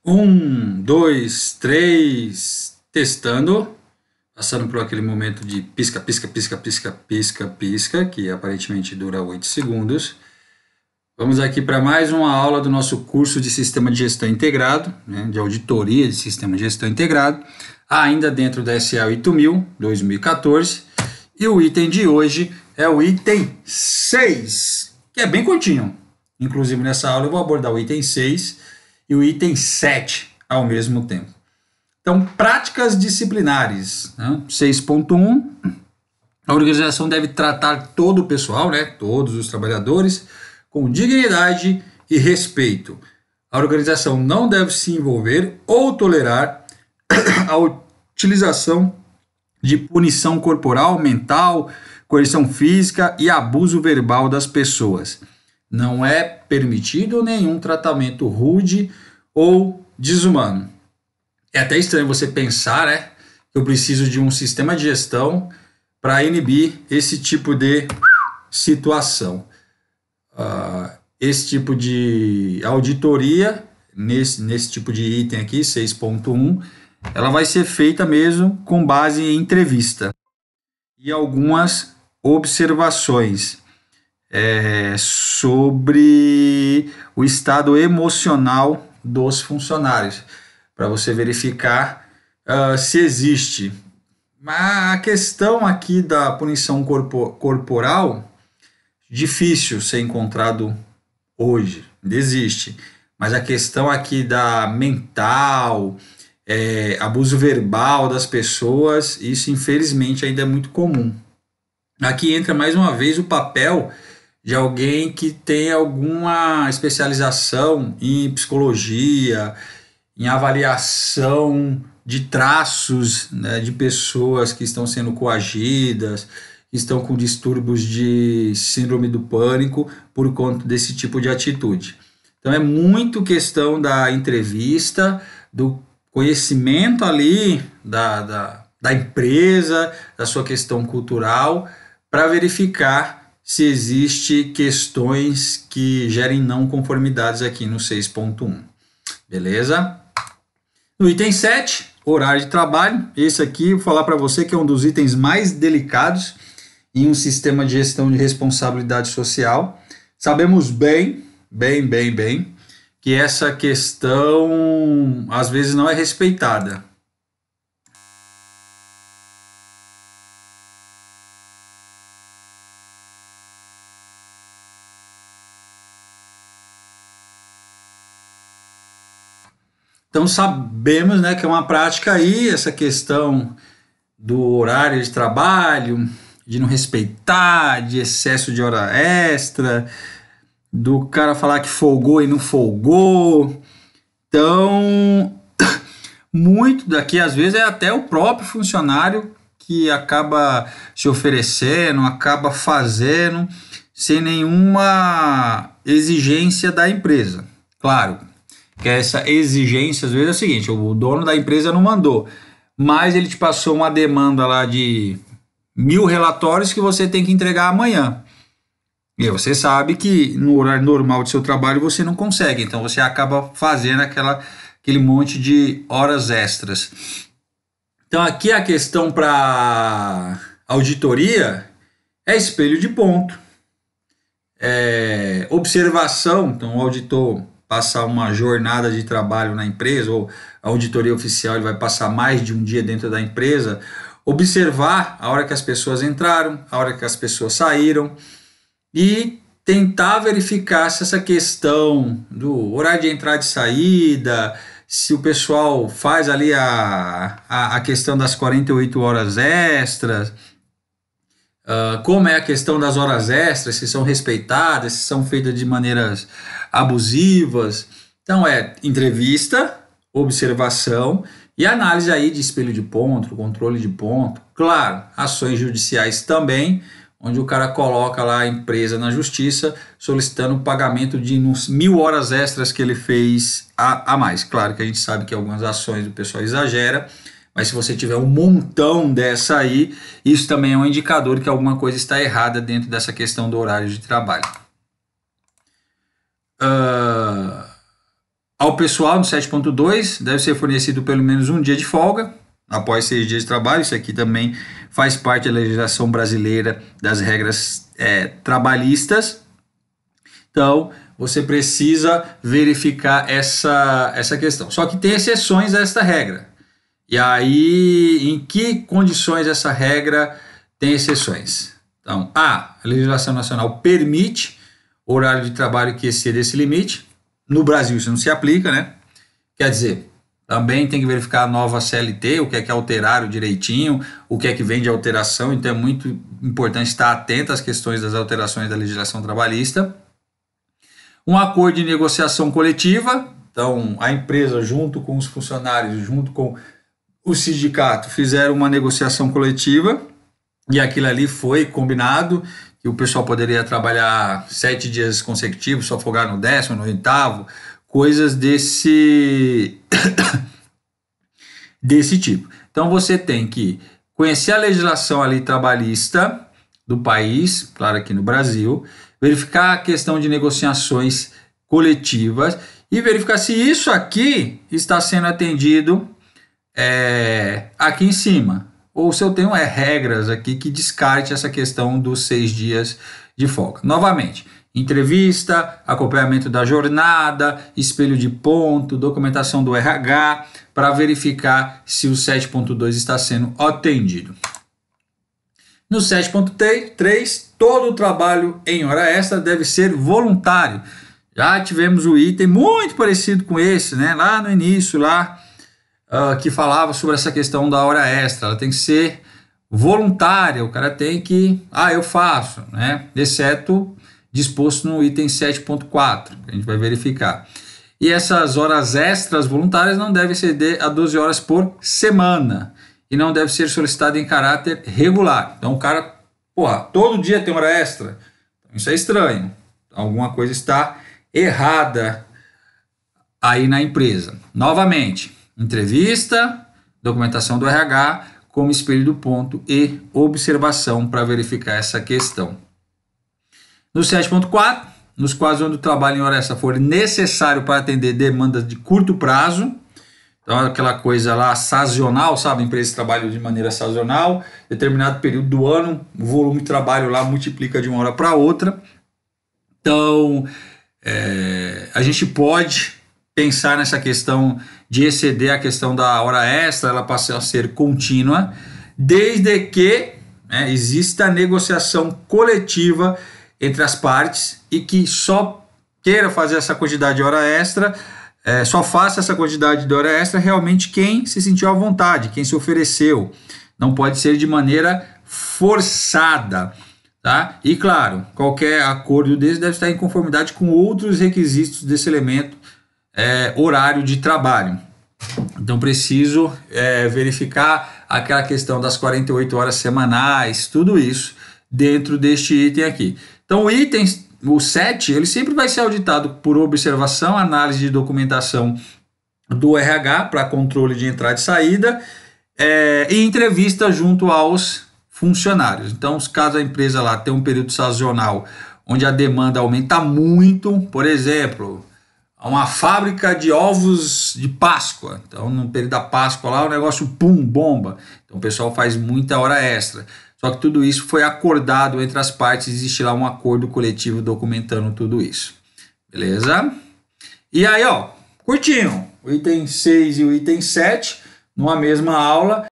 Um, dois, três, testando, passando por aquele momento de pisca, pisca, pisca, pisca, pisca, pisca, que aparentemente dura 8 segundos. Vamos aqui para mais uma aula do nosso curso de Sistema de Gestão Integrado, né, de Auditoria de Sistema de Gestão Integrado, ainda dentro da SA 8000, 2014, e o item de hoje é o item 6, que é bem curtinho. Inclusive nessa aula eu vou abordar o item 6 e o item 7 ao mesmo tempo. Então, práticas disciplinares, né? 6.1, a organização deve tratar todo o pessoal, né? Todos os trabalhadores, com dignidade e respeito. A organização não deve se envolver ou tolerar a utilização de punição corporal, mental, coerção física e abuso verbal das pessoas. Não é permitido nenhum tratamento rude ou desumano. É até estranho você pensar, né, que eu preciso de um sistema de gestão para inibir esse tipo de situação. Esse tipo de auditoria, nesse tipo de item aqui, 6.1, ela vai ser feita mesmo com base em entrevista e algumas observações sobre o estado emocional dos funcionários, para você verificar se existe. Mas a questão aqui da punição corporal, difícil ser encontrado hoje, existe. Mas a questão aqui da mental, abuso verbal das pessoas, isso infelizmente ainda é muito comum. Aqui entra mais uma vez o papel de alguém que tem alguma especialização em psicologia, em avaliação de traços, né, de pessoas que estão sendo coagidas, que estão com distúrbios de síndrome do pânico por conta desse tipo de atitude. Então é muito questão da entrevista, do conhecimento ali da empresa, da sua questão cultural, para verificar se existe questões que gerem não conformidades aqui no 6.1. Beleza? No item 7, horário de trabalho. Esse aqui, vou falar para você que é um dos itens mais delicados em um sistema de gestão de responsabilidade social. Sabemos bem, que essa questão às vezes não é respeitada. Então sabemos, né, que é uma prática aí, essa questão do horário de trabalho, de não respeitar, de excesso de hora extra, do cara falar que folgou e não folgou. Então, muito daqui às vezes é até o próprio funcionário que acaba se oferecendo, acaba fazendo sem nenhuma exigência da empresa. Claro, que essa exigência às vezes é o seguinte: o dono da empresa não mandou, mas ele te passou uma demanda lá de 1000 relatórios que você tem que entregar amanhã. E você sabe que no horário normal do seu trabalho você não consegue, então você acaba fazendo aquele monte de horas extras. Então aqui a questão para auditoria é espelho de ponto. Observação, então o auditor passar uma jornada de trabalho na empresa, ou a auditoria oficial ele vai passar mais de um dia dentro da empresa, observar a hora que as pessoas entraram, a hora que as pessoas saíram, e tentar verificar se essa questão do horário de entrada e saída, se o pessoal faz ali a questão das 48 horas extras, como é a questão das horas extras, se são respeitadas, se são feitas de maneiras abusivas. Então entrevista, observação e análise aí de espelho de ponto, controle de ponto. Claro, ações judiciais também, onde o cara coloca lá a empresa na justiça solicitando o pagamento de 1000 horas extras que ele fez a mais. Claro que a gente sabe que algumas ações o pessoal exagera, mas se você tiver um montão dessa aí, isso também é um indicador que alguma coisa está errada dentro dessa questão do horário de trabalho. Ao pessoal no 7.2 deve ser fornecido pelo menos um dia de folga após 6 dias de trabalho. Isso aqui também faz parte da legislação brasileira das regras trabalhistas. Então, você precisa verificar essa questão. Só que tem exceções a esta regra. E aí, em que condições essa regra tem exceções? Então, a legislação nacional permite horário de trabalho que exceda esse limite. No Brasil isso não se aplica, né? Quer dizer, também tem que verificar a nova CLT, o que é alterar direitinho, o que vem de alteração. Então é muito importante estar atento às questões das alterações da legislação trabalhista. Um acordo de negociação coletiva. Então a empresa junto com os funcionários, junto com o sindicato, fizeram uma negociação coletiva e aquilo ali foi combinado, que o pessoal poderia trabalhar 7 dias consecutivos, só folgar no 10º, no 8º, coisas desse tipo. Então você tem que conhecer a legislação ali trabalhista do país, claro, aqui no Brasil, verificar a questão de negociações coletivas e verificar se isso aqui está sendo atendido aqui em cima. Ou se eu tenho regras aqui que descarte essa questão dos 6 dias de folga. Novamente, entrevista, acompanhamento da jornada, espelho de ponto, documentação do RH, para verificar se o 7.2 está sendo atendido. No 7.3, todo o trabalho em hora extra deve ser voluntário. Já tivemos o item muito parecido com esse, né? Lá no início, que falava sobre essa questão da hora extra. Ela tem que ser voluntária, o cara tem que, eu faço, né? Exceto disposto no item 7.4, que a gente vai verificar. E essas horas extras voluntárias não devem exceder a 12 horas por semana e não deve ser solicitada em caráter regular. Então o cara, todo dia tem hora extra. Isso é estranho. Alguma coisa está errada aí na empresa. Novamente, entrevista, documentação do RH, como espelho do ponto e observação para verificar essa questão. No 7.4, nos quadros onde o trabalho em hora extra for necessário para atender demandas de curto prazo, então aquela coisa lá sazonal, sabe? A empresa trabalha de maneira sazonal, determinado período do ano, o volume de trabalho lá multiplica de uma hora para outra. Então, a gente pode pensar nessa questão de exceder a questão da hora extra, ela passa a ser contínua, desde que exista a negociação coletiva entre as partes e que só queira fazer essa quantidade de hora extra, só faça essa quantidade de hora extra realmente quem se sentiu à vontade, quem se ofereceu. Não pode ser de maneira forçada. Tá? E claro, qualquer acordo desse deve estar em conformidade com outros requisitos desse elemento horário de trabalho. Então preciso verificar aquela questão das 48 horas semanais, tudo isso dentro deste item aqui. Então o item, o 7, ele sempre vai ser auditado por observação, análise de documentação do RH para controle de entrada e saída e entrevista junto aos funcionários. Então, caso a empresa lá tenha um período sazonal onde a demanda aumenta muito, por exemplo, uma fábrica de ovos de Páscoa. Então, no período da Páscoa lá, o negócio bomba. Então, o pessoal faz muita hora extra. Só que tudo isso foi acordado entre as partes, existe lá um acordo coletivo documentando tudo isso. Beleza? E aí, curtinho, o item 6 e o item 7, numa mesma aula.